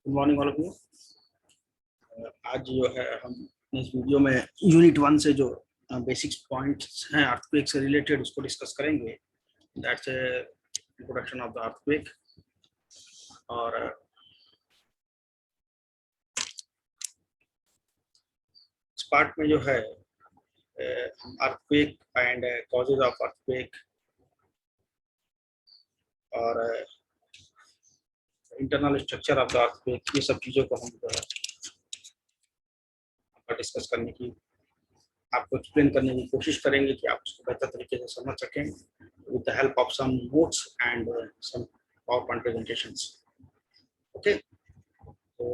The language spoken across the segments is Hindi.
Good morning all of you. आज जो है हम इस वीडियो में यूनिट 1 से जो बेसिक्स पॉइंट्स हैं अर्थक्वेक से रिलेटेड उसको डिस्कस करेंगे। That's introduction of the earthquake. और इस पार्ट में जो है earthquake and causes of earthquake और internal structure of the earthquake, ये सब चीज़ों को हम डिस्कस करने की, आपको एक्सप्लेन करने की कोशिश करेंगे कि आप उसको बेहतर तरीके से समझ सकें with the help of some notes and some PowerPoint presentations. Okay, so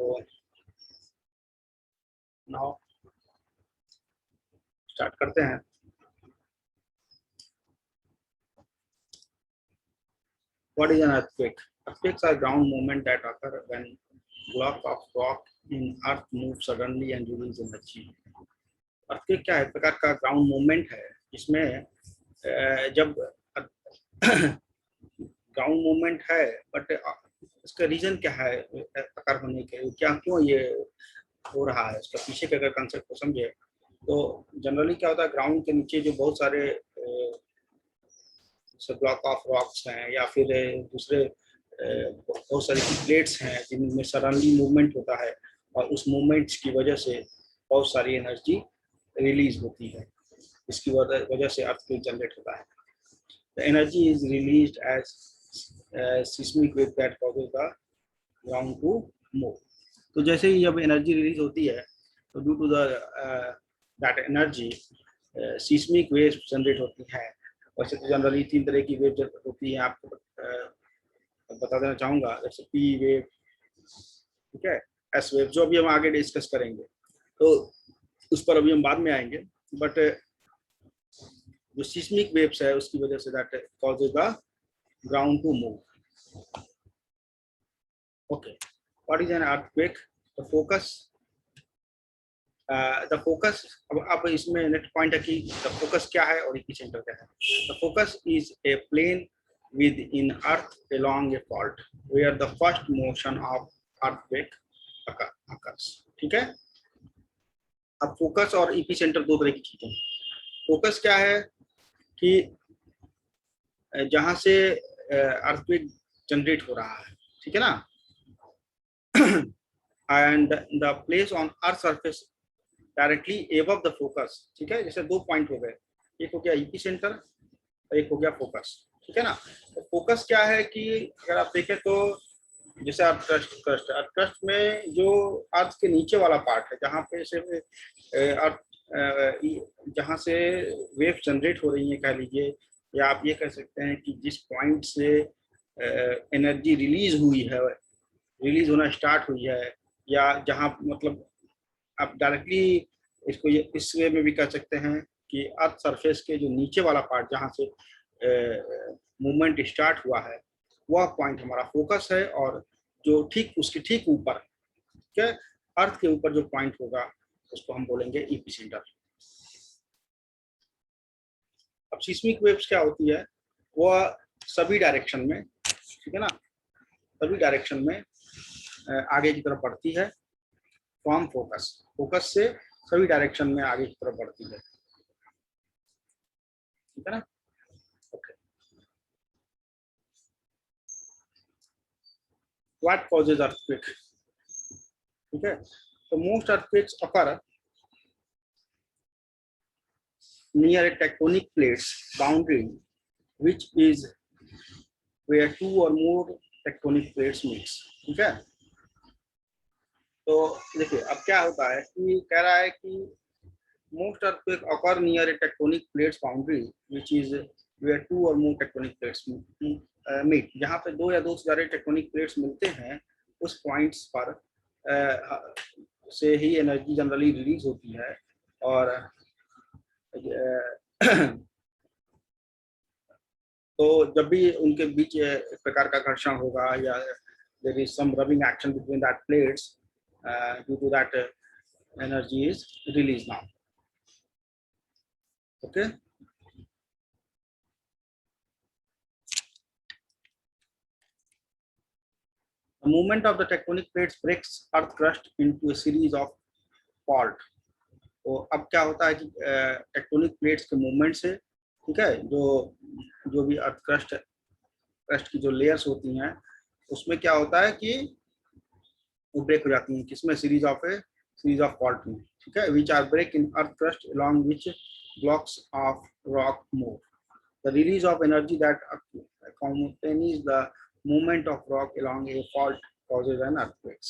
now start करते हैं। What is an earthquake? Earthquakes are ground movement that occur when block of rock in earth move suddenly and release energy. Earthquake क्या है? प्रकार का ग्राउंड मूवमेंट है जिसमें जब ग्राउंड मूवमेंट है बट इसका रीजन क्या है प्रकार होने के, क्या क्यों ये हो रहा है, इसका पीछे के अगर कंसेप्ट को समझे तो जनरली क्या होता है, ग्राउंड के नीचे जो बहुत सारे ब्लॉक ऑफ रॉक्स हैं या फिर दूसरे बहुत सारी प्लेट्स हैं जिनमें सडनली मूवमेंट होता है और उस मूवमेंट्स की वजह से बहुत सारी एनर्जी रिलीज होती है। इसकी वजह से अर्थक्वेक जनरेट होता है। The energy is released as seismic wave that causes the ground to move. तो जैसे ही जब एनर्जी रिलीज होती है तो due to the that energy seismic waves generate होती है। वैसे तो जनरली 3 तरह की वेव होती है, आपको बता देना चाहूँगा। जैसे पी वेव, ठीक है, एस वेव, जो अभी हम आगे डिस्कस करेंगे तो उस पर अभी हम बाद में आएंगे। बट जो सीस्मिक वेव्स है उसकी वजह say that causes the ground to move. Okay, what is an earthquake? The focus अब इसमें नेक्स्ट पॉइंट है कि the focus क्या है और एपिसेंटर क्या है। The focus is a plane within earth along a fault where the first motion of earthquake occurs. ठीक है, अब फोकस और एपिसेंटर दो तरह की चीजें। फोकस क्या है कि जहां से अर्थक्वेक जनरेट हो रहा है, ठीक है ना, and the place on earth surface directly above the focus. ठीक है, जैसे 2 पॉइंट हो गए, एक हो गया एपिसेंटर और एक हो गया फोकस। ठीक है ना। तो फोकस क्या है कि अगर आप देखें तो जैसे अर्थ में जो अर्थ के नीचे वाला पार्ट है जहाँ पे से जहाँ से वेव जनरेट हो रही है कह लीजिए, या आप ये कह सकते हैं कि जिस पॉइंट से एनर्जी रिलीज हुई है, रिलीज होना स्टार्ट हुई है, या जहां मतलब आप डायरेक्टली इसको इस वे में भी कह सकते हैं कि अर्थ सरफेस के जो नीचे वाला पार्ट जहां से मूवमेंट स्टार्ट हुआ है वह पॉइंट हमारा फोकस है। और जो ठीक उसके ठीक ऊपर, ठीक है, अर्थ के ऊपर जो पॉइंट होगा उसको हम बोलेंगे एपिसेंटर। अब सीस्मिक वेव्स क्या होती है, वह सभी डायरेक्शन में, ठीक है ना, सभी डायरेक्शन में आगे की तरफ बढ़ती है फ्रॉम फोकस। फोकस से सभी डायरेक्शन में आगे की तरफ बढ़ती है, ठीक है ना। Okay, what causes earthquake? ठीक है, तो most earthquakes occur near a tectonic plates boundary which is where 2 or more tectonic plates meets। ठीक है, तो देखिए अब क्या होता है कि कह रहा है कि most earthquake occur near a tectonic plates boundary which is where 2 or more tectonic plates meet। जहाँ पे 2 या 2 से ज्यादा टेक्टोनिक प्लेट्स मिलते हैं उस पॉइंट्स पर से ही एनर्जी जनरली रिलीज होती है। और तो जब भी उनके बीच एक प्रकार का घर्षण होगा या there is some rubbing action between that plates, due to that energy is release now. Okay, The movement of the tectonic plates breaks earth crust into a series of fault. तो अब क्या होता है कि टेक्टोनिक प्लेट्स के मूवमेंट से, ठीक है, जो भी अर्थ क्रस्ट की जो लेयर्स होती हैं उसमें क्या होता है कि वो ब्रेक हो जाती हैं, किसमें, सीरीज ऑफ फॉल्ट में, ठीक है, which are break in earth crust along which blocks of rock move. The release of energy that accompanies the movement of rock along a fault causes an earthquake.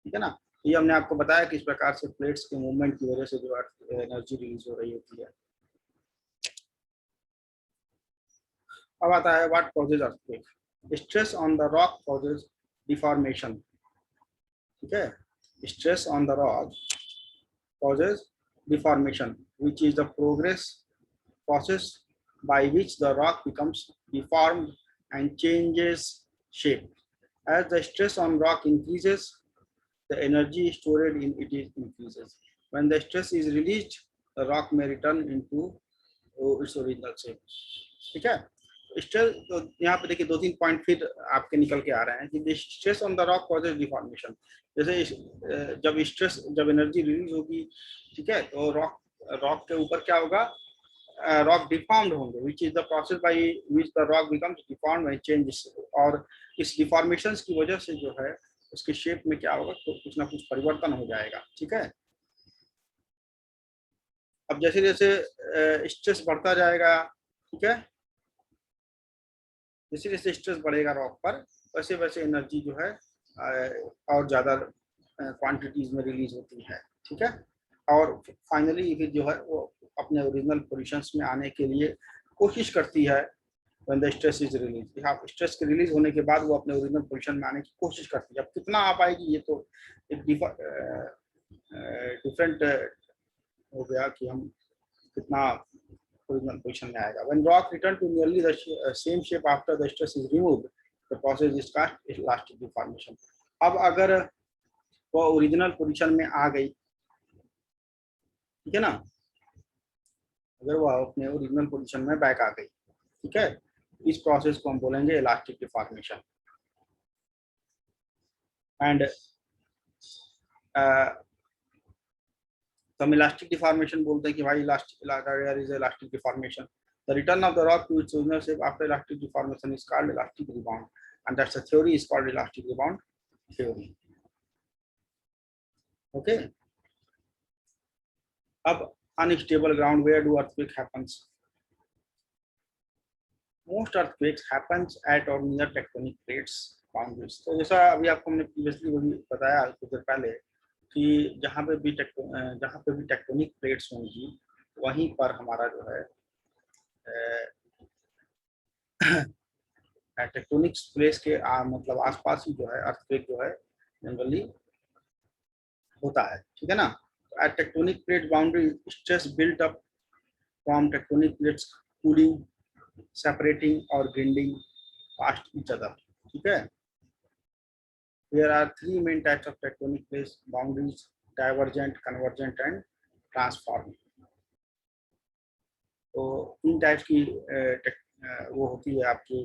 ठीक है ना. ये हमने आपको बताया कि इस प्रकार से प्लेट्स के मूवमेंट की वजह से जो एनर्जी रिलीज हो रही होती है. अब आता है what causes earthquake. Stress on the rock causes deformation. ठीक है, stress on the rock causes deformation, which is the process by which the rock becomes deformed and changes shape. As the stress on rock increases, the energy stored in it increases. When the stress is released, the rock may return into its original shape. ठीक है. स्ट्रेस, तो यहाँ पे देखिए 2-3 पॉइंट फिर आपके निकल के आ रहे हैं कि stress on the rock causes deformation. जैसे जब एनर्जी रिलीज होगी, ठीक है, तो रॉक के ऊपर क्या होगा, रॉक डिफॉर्म्ड होंगे, which is the process by which the rock becomes deformed and changes. और इस डिफॉर्मेशंस की वजह से जो है उसके शेप में क्या होगा, तो कुछ ना कुछ परिवर्तन हो जाएगा. ठीक है. अब जैसे जैसे स्ट्रेस बढ़ता जाएगा, ठीक है, जैसे जैसे स्ट्रेस बढ़ेगा रॉक पर, वैसे वैसे एनर्जी जो है और ज़्यादा क्वांटिटीज में रिलीज होती है. ठीक है. और फाइनली फिर जो है वो अपने ओरिजिनल पोजीशंस में आने के लिए कोशिश करती है. When the stress is release, यहाँ स्ट्रेस के रिलीज होने के बाद वो अपने ओरिजिनल पोजीशन में आने की कोशिश करती है. अब कितना आ पाएगी ये तो एक डिफरेंट हो गया कि हम कितना original position में आएगा. When rock return to nearly the same shape after the stress is removed, the process is called elastic deformation. अब अगर वो ओरिजिनल पोजीशन में आ गई, ठीक है ना, अगर वो अपने ओरिजिनल पोजीशन में बैक आ गई, ठीक है, इस प्रोसेस को हम बोलेंगे इलास्टिक डिफॉर्मेशन. एंड हम इलास्टिक डिफॉर्मेशन बोलते हैं कि भाई elastic deformation. The return of the rock to its original shape after elastic deformation is called elastic rebound, and that's the theory is called elastic rebound theory. Okay. अब unstable ground, where do earthquake happens? Most earthquakes happens at or near tectonic plates boundaries. तो जैसा अभी आपको हमने प्रीवियसली बताया कुछ देर पहले कि जहाँ पे भी टेक्टोनिक प्लेट्स होंगी वहीं पर हमारा जो है टेक्टोनिक प्लेट्स के मतलब आसपास ही जो है अर्थक्वेक जो है जनरली होता है. ठीक है ना. At tectonic plate boundary, stress built up from tectonic plates cooling, separating और ग्राइंडिंग पास्ट ईच अदर. ठीक है. There are 3 main types of tectonic plate boundaries: divergent, convergent and transform. तो 3 टाइप्स की वो होती है आपकी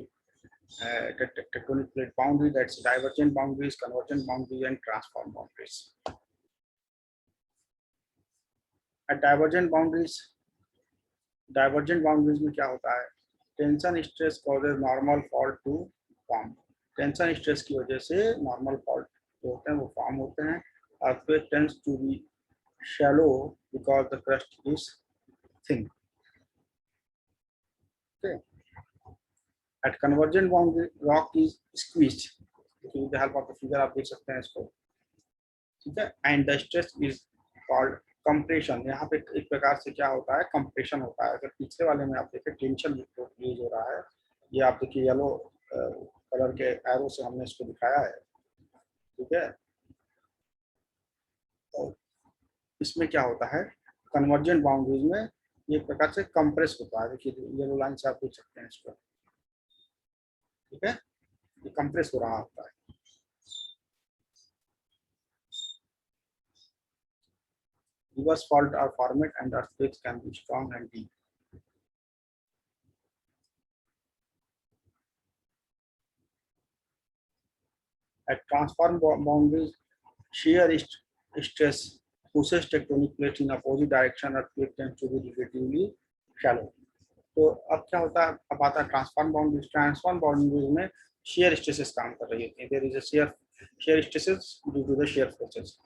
tectonic plate boundary, that's divergent boundaries, convergent boundaries and transform boundaries. At divergent boundaries में क्या होता है, tension stress causes normal fault to form. Tension stress की वजह से नॉर्मल फॉल्ट जो होते हैं वो फॉर्म होते हैं. earthquake tends to be shallow because the crust is thin. Okay. At convergent boundary, rock is squeezed. With the help of the figure आप देख सकते हैं इसको. ठीक है. And the stress is called compression. यहाँ पे एक प्रकार से क्या होता है, कंप्रेशन होता है. अगर पिछले वाले में आप देखें टेंशन यूज हो रहा है, ये आप देखिए येलो कलर के एरो से हमने इसको दिखाया है. ठीक है. तो इसमें क्या होता है, कन्वर्जेंट बाउंड्रीज में ये प्रकार से कंप्रेस होता है. देखिए येलो लाइन से आप देख सकते हैं इसको. ठीक है. ये कंप्रेस हो रहा होता है. Reverse fault are formed and earthquakes can be strong and deep. At transform boundaries, shear stress pushes tectonic plates in opposite direction, earthquake tends to be relatively shallow. तो अब क्या होता है, अब आता है ट्रांसफॉर्म बाउंड्रीज। ट्रांसफॉर्म बाउंड्रीज में शेयर स्ट्रेसेस काम कर रही होती है। There is a shear stresses due to the shear forces.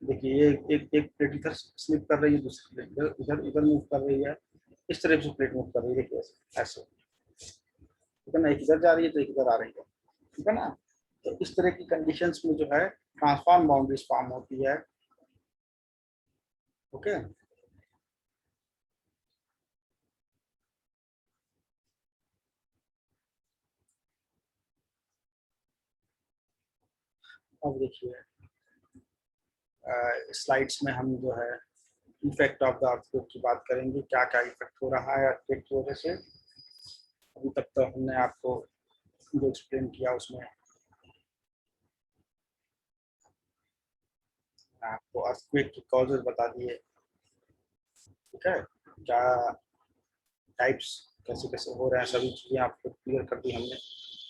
देखिए ये एक प्लेट इधर स्लिप कर रही है, दूसरी प्लेट इधर इधर इधर मूव कर रही है, इस तरह से प्लेट मूव कर रही है, देखिए ऐसे, ठीक है ना, एक इधर जा रही है तो एक इधर आ रही है, ठीक है ना। तो इस तरह की कंडीशंस में जो है ट्रांसफॉर्म बाउंड्रीज फॉर्म होती है। ओके, अब देखिए स्लाइड्स में हम जो है इफेक्ट ऑफ द अर्थक्वेक की बात करेंगे, क्या क्या इफेक्ट हो रहा है अर्थक्वेक की वजह से। अभी तक तो हमने आपको जो एक्सप्लेन किया उसमें आपको अर्थक्वेक की कॉजेज बता दिए, ठीक है, क्या टाइप्स कैसे कैसे हो रहे हैं, सभी चीज़ें आपको क्लियर कर दी हमने,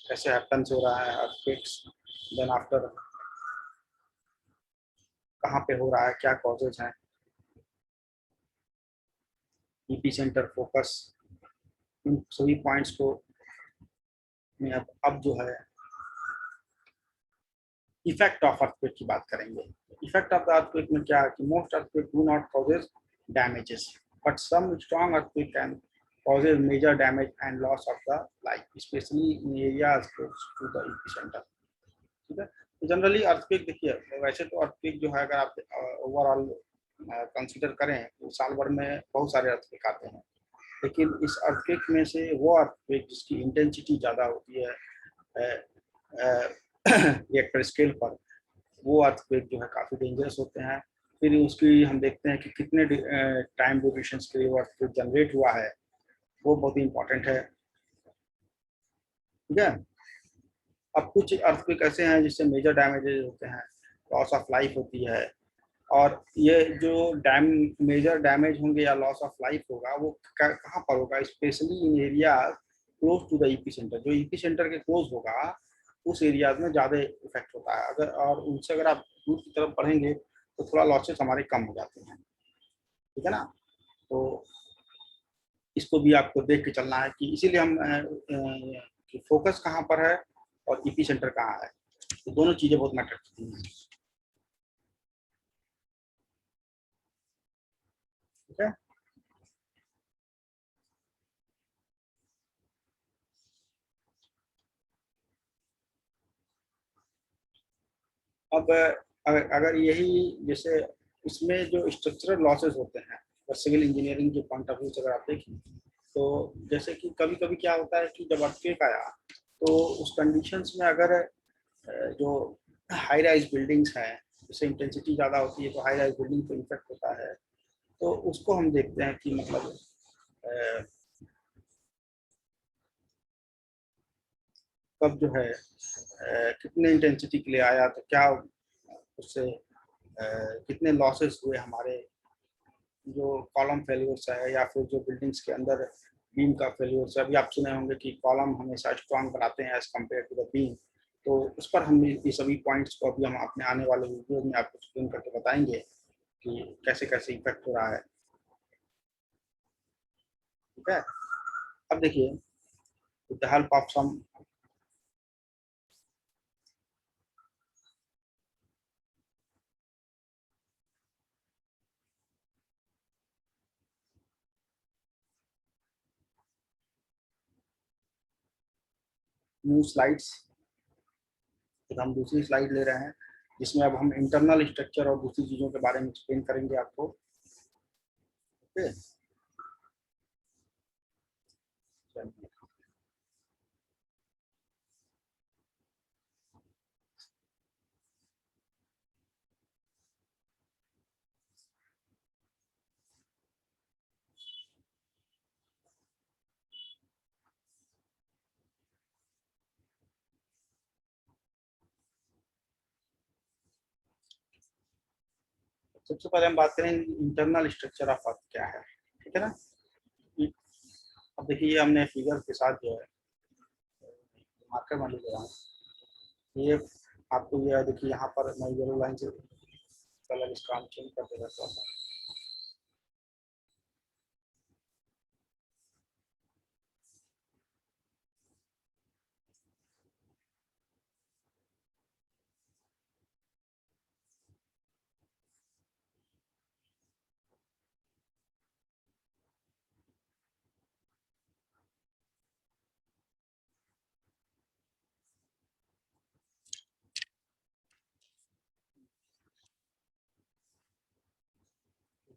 कैसे हैपन्स हो रहा है अर्थक्वेक्स, देन आफ्टर कहाँ पे हो रहा है, क्या कॉजेज हैं, ईपी सेंटर फोकस, इन सभी पॉइंट्स को मैं अब जो है इफेक्ट ऑफ अर्थक्वेक की बात करेंगे। इफेक्ट ऑफ द अर्थक्वेक में क्या है कि most earthquake do not causes damages, but some strong earthquake can causes major damage and loss of the life, especially in areas close to the epicenter, ठीक है। तो जनरली अर्थक्वेक देखिए, वैसे तो अर्थक्वेक जो है अगर आप ओवरऑल कंसीडर करें तो साल भर में बहुत सारे अर्थक्वेक आते हैं, लेकिन इस अर्थक्वेक में से वो अर्थक्वेक जिसकी इंटेंसिटी ज़्यादा होती है रिएक्टर स्केल पर, वो अर्थक्वेक जो है काफ़ी डेंजरस होते हैं। फिर उसकी हम देखते हैं कि कितने टाइम ड्यूरेशन के लिए वो अर्थक्वेक जनरेट हुआ है, वो बहुत ही इंपॉर्टेंट है, ठीक है। अब कुछ अर्थक्वेक ऐसे हैं जिससे मेजर डैमेजेस होते हैं, लॉस ऑफ लाइफ होती है, और ये जो मेजर डैमेज होंगे या लॉस ऑफ लाइफ होगा वो कहाँ पर होगा, specially in area close to the epicentre. जो ईपी सेंटर के क्लोज होगा उस एरियाज में ज़्यादा इफेक्ट होता है, अगर और उनसे अगर आप दूर की तरफ बढ़ेंगे तो थोड़ा लॉसेस हमारे कम हो जाते हैं, ठीक है ना। तो इसको भी आपको देख के चलना है कि इसीलिए हम फोकस कहाँ पर है और ईपी सेंटर कहाँ है, तो दोनों चीज़ें बहुत मैटर करती हैं, ठीक है। अब अगर यही जैसे इसमें जो स्ट्रक्चरल लॉसेस होते हैं सिविल इंजीनियरिंग के पॉइंट ऑफ व्यू से अगर आप देखें तो जैसे कि कभी कभी क्या होता है कि जब अर्थक्वेक आया तो उस कंडीशंस में अगर जो हाई राइज बिल्डिंग्स हैं जिससे इंटेंसिटी ज़्यादा होती है तो हाई राइज बिल्डिंग को इफेक्ट होता है, तो उसको हम देखते हैं कि मतलब कब जो है कितने इंटेंसिटी के लिए आया तो क्या उससे कितने लॉसेस हुए हमारे, जो कॉलम फेलियर्स है या फिर जो बिल्डिंग्स के अंदर बीम का फेलियर्स है। अभी आप सुने होंगे कि कॉलम हमेशा स्ट्रॉन्ग बनाते हैं as compare to the beam, तो उस पर हम ये सभी पॉइंट्स को अभी हम अपने आने वाले वीडियो में आपको एक्सप्लेन करके बताएंगे कि कैसे कैसे इफेक्ट हो रहा है, ठीक है। अब देखिए with the help of some new slides, हम दूसरी स्लाइड ले रहे हैं जिसमें अब हम इंटरनल स्ट्रक्चर और दूसरी चीज़ों के बारे में एक्सप्लेन करेंगे आपको, ओके। सबसे पहले हम बात करें इंटरनल स्ट्रक्चर ऑफ अर्थ क्या है, ठीक है ना। अब देखिए ये हमने फिगर के साथ जो है मार्कर मान लीजिए ये आपको ये देखिए यहाँ पर मैं येलो लाइन से कलर इसका हम चेंज कर देगा थोड़ा सा।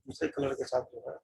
दूसरे कलर के साथ जो है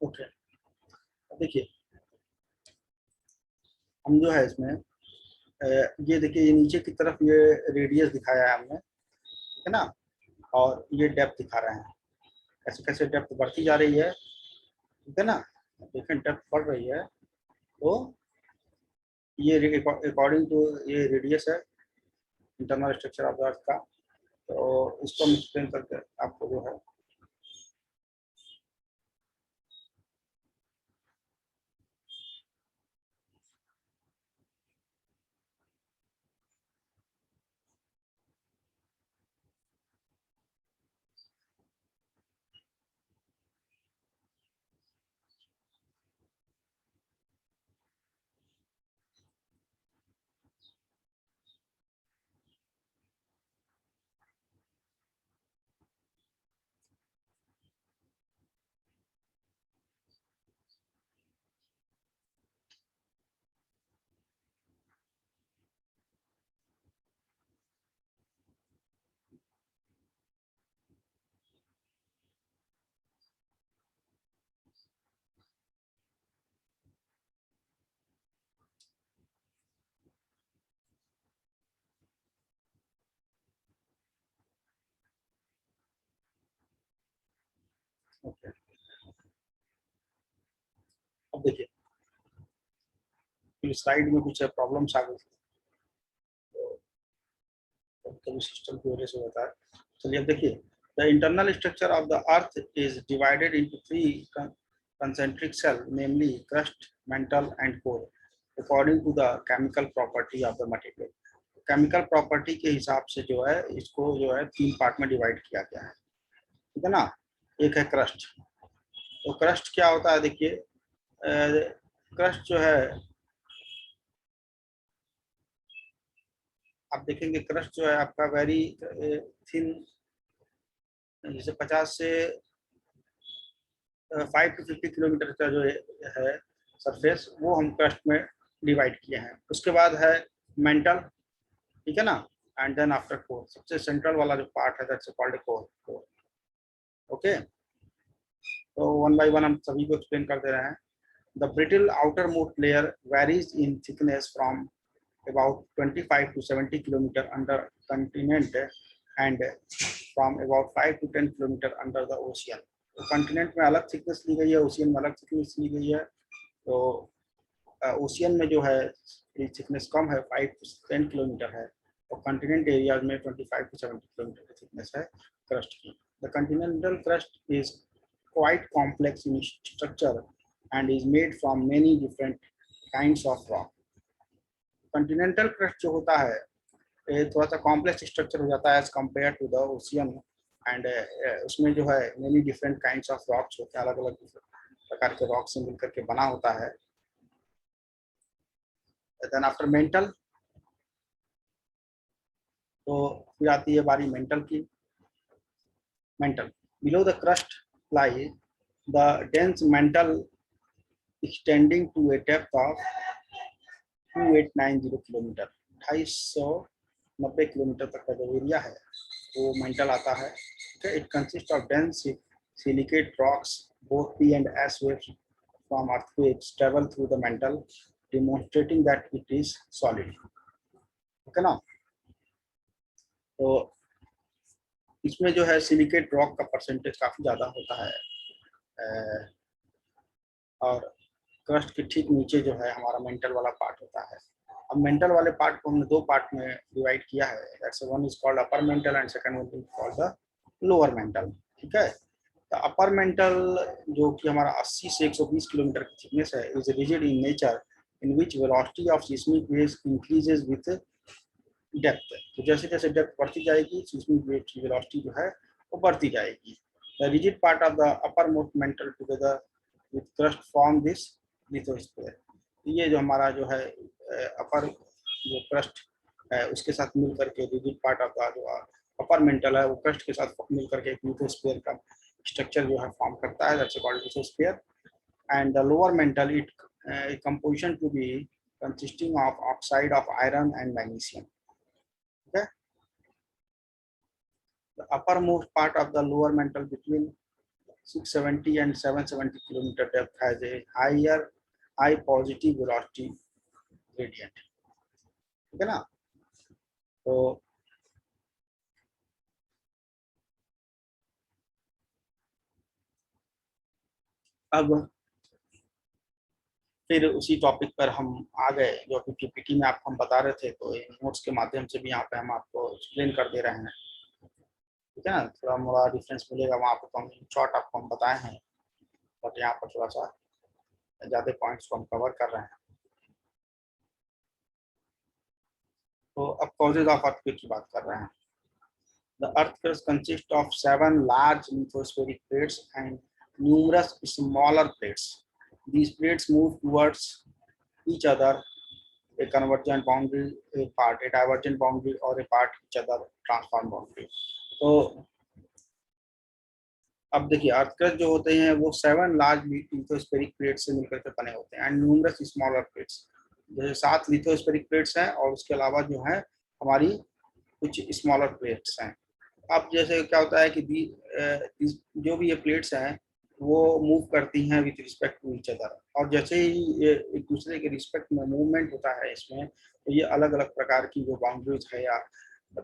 ओके। देखिए हम जो है इसमें ये देखिए ये नीचे की तरफ ये रेडियस दिखाया है हमने, ठीक है ना, और ये डेप्थ दिखा रहे हैं, कैसे कैसे डेप्थ बढ़ती जा रही है, ठीक है ना। देखें डेप्थ बढ़ रही है, तो ये अकॉर्डिंग टू ये रेडियस है internal structure of the earth का। तो इसको हम एक्सप्लेन करके आपको जो है ओके। अब देखिए स्लाइड में कुछ प्रॉब्लम्स आ गई थी, तो कभी सिस्टम की वजह से होता है। चलिए अब देखिए the internal structure of the earth is divided into three concentric cell, namely crust, mantle and core, according to the chemical property of the material। Chemical property के हिसाब से जो है इसको जो है तीन पार्ट में डिवाइड किया गया है, ठीक है ना। एक है क्रस्ट। तो क्रस्ट क्या होता है, देखिए क्रस्ट जो है आप देखेंगे क्रस्ट जो है आपका वेरी थिन, जैसे 50 से 5 to 50 किलोमीटर का जो है सरफेस, वो हम क्रस्ट में डिवाइड किए हैं। उसके बाद है मेंटल, ठीक है ना, एंड देन आफ्टर कोर, सबसे सेंट्रल वाला जो पार्ट है दैट्स कॉल्ड कोर। ओके, तो वन बाय वन हम सभी को एक्सप्लेन कर दे रहे हैं। The brittle outer most layer varies in thickness from about 25 to 70 kilometer under continent and from about 5 to 10 kilometer under the ocean। तो कंटिनेंट में अलग थिकनेस ली गई है, ओशियन में अलग थिकनेस ली गई है। तो ओशियन में जो है थिकनेस कम है, 5 to 10 किलोमीटर है, और कंटिनेंट एरिया में 25 to 70 किलोमीटर की थिकनेस है क्रस्ट की। The Continental crust is quite complex in structure and is made from many different kinds of rock. Continental crust जो होता है ये थोड़ा सा कॉम्प्लेक्स स्ट्रक्चर हो जाता है as compare to the ocean, and उसमें जो है many different kinds of rocks होते हैं, अलग अलग प्रकार के रॉक से मिलकर के बना होता है। देन आफ्टर मेंटल, तो फिर आती है बारी मेंटल की। Mantle below the crust lie the dense mantle extending to a depth of 2890 kilometre, 2,890 90 kilometre तक का जो एरिया है वो मेंटल आता है। It consist of dense silicate rocks, both P and S waves from earthquakes travel through the mantle, demonstrating that it is solid. Okay ना। तो इसमें जो है सिलिकेट रॉक का परसेंटेज काफी ज्यादा होता है, और क्रस्ट के ठीक नीचे जो है हमारा मेंटल वाला पार्ट होता है। अब मेंटल वाले पार्ट को हमने दो पार्ट में डिवाइड किया है। That's one is called upper mantle and second one is called the lower mental. ठीक है। तो अपर मेंटल जो कि हमारा 80 से 120 किलोमीटर की थिकनेस है, is rigid in nature in which velocity of seismic waves increases with depth. तो जैसे जैसे डेप्थ बढ़ती जाएगी सिस्मिक वेव की वेलोसिटी जो है वो बढ़ती जाएगी। The rigid part of the upper most mental together with crust form this lithosphere. ये जो हमारा जो है अपर जो क्रस्ट है उसके साथ मिल करके रिजिड पार्ट ऑफ द जो अपर मेंटल है वो क्रस्ट के साथ मिल करके एक लिथोस्फीयर का स्ट्रक्चर जो है फॉर्म करता है। That's called lithosphere. And the lower mantle it composition to be consisting of oxide of iron and magnesium. Okay. The uppermost part of the lower mantle between 670 and 770 kilometer depth has a high positive velocity gradient. ठीक है ना। तो अब फिर उसी टॉपिक पर हम आ गए जो कि पीपीटी में आपको हम बता रहे थे, तो नोट्स के माध्यम से भी यहाँ पे हम आपको एक्सप्लेन कर दे रहे हैं। ठीक है ना। थोड़ा मोड़ा डिफरेंस मिलेगा, वहाँ पर तो हम शॉर्ट आपको हम बताए हैं, बट यहाँ पर थोड़ा सा ज़्यादा पॉइंट्स को हम कवर कर रहे हैं। तो अब कॉजेज ऑफ अर्थक्वेक की बात कर रहे हैं। The earth crust consists of 7 large lithospheric plates and numerous smaller plates. These plates move towards each other, a convergent boundary, a part, a divergent boundary, or a part each other transform boundary. तो अब देखिए अर्थ क्रस्ट जो होते हैं वो 7 लार्ज लिथोस्फेरिक प्लेट्स से मिलकर के बने होते हैं, एंड न्यूमरस स्मॉलर प्लेट्स। जैसे 7 लिथोस्फेरिक प्लेट्स हैं और उसके अलावा जो है हमारी कुछ स्मॉलर प्लेट्स हैं। अब जैसे क्या होता है कि जो भी ये प्लेट्स हैं वो मूव करती हैं with respect to each other, और जैसे ही ये एक दूसरे के रिस्पेक्ट में मूवमेंट होता है इसमें, तो ये अलग अलग प्रकार की जो बाउंड्रीज है या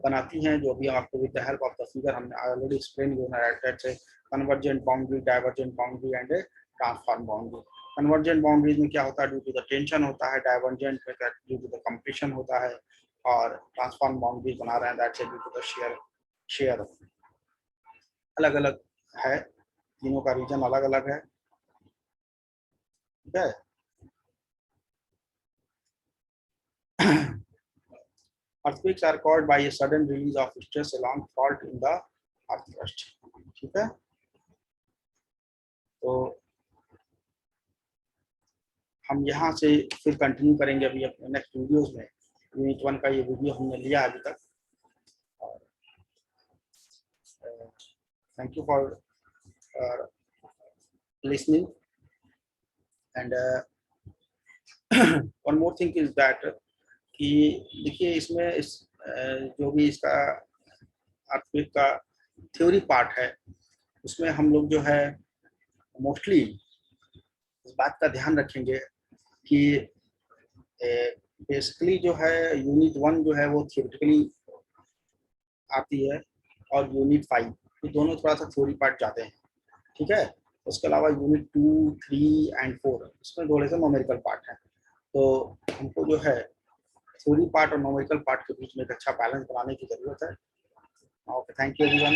बनाती हैं, जो भी आपको with the help of the figure हमने ऑलरेडी एक्सप्लेन किया है। Convergent boundary, divergent boundary and transform boundary. Convergent boundaries में क्या होता है, ड्यू टू द टेंशन होता है, डाइवर्जेंट में ड्यू टू द कंप्रेशन होता है, और ट्रांसफॉर्म बाउंड्रीज बना रहे हैं that's due to the shear. अलग अलग है, तीनों का रीजन अलग अलग है। ठीक है। Earthquakes are caused by a sudden release of stress along fault in the earth crust. ठीक है। तो हम यहाँ से फिर कंटिन्यू करेंगे अभी अपने नेक्स्ट वीडियोस में। यूनिट 1 का ये वीडियो हमने लिया अभी तक। Thank you for listening, and one more thing is that कि देखिए इसमें जो भी इसका अर्थक्वेक का थ्योरी पार्ट है उसमें हम लोग जो है मोस्टली इस बात का ध्यान रखेंगे कि बेसिकली जो है यूनिट 1 जो है वो थियोरेटिकली आती है, और यूनिट 5 ये दोनों थोड़ा सा थ्योरी पार्ट जाते हैं। ठीक है। उसके अलावा यूनिट 2, 3 एंड 4 इसमें थोड़े से नॉमेरिकल पार्ट है, तो हमको जो है थ्योरी पार्ट और नॉमेरिकल पार्ट के बीच में एक अच्छा बैलेंस बनाने की जरूरत है। Okay, thank you everyone.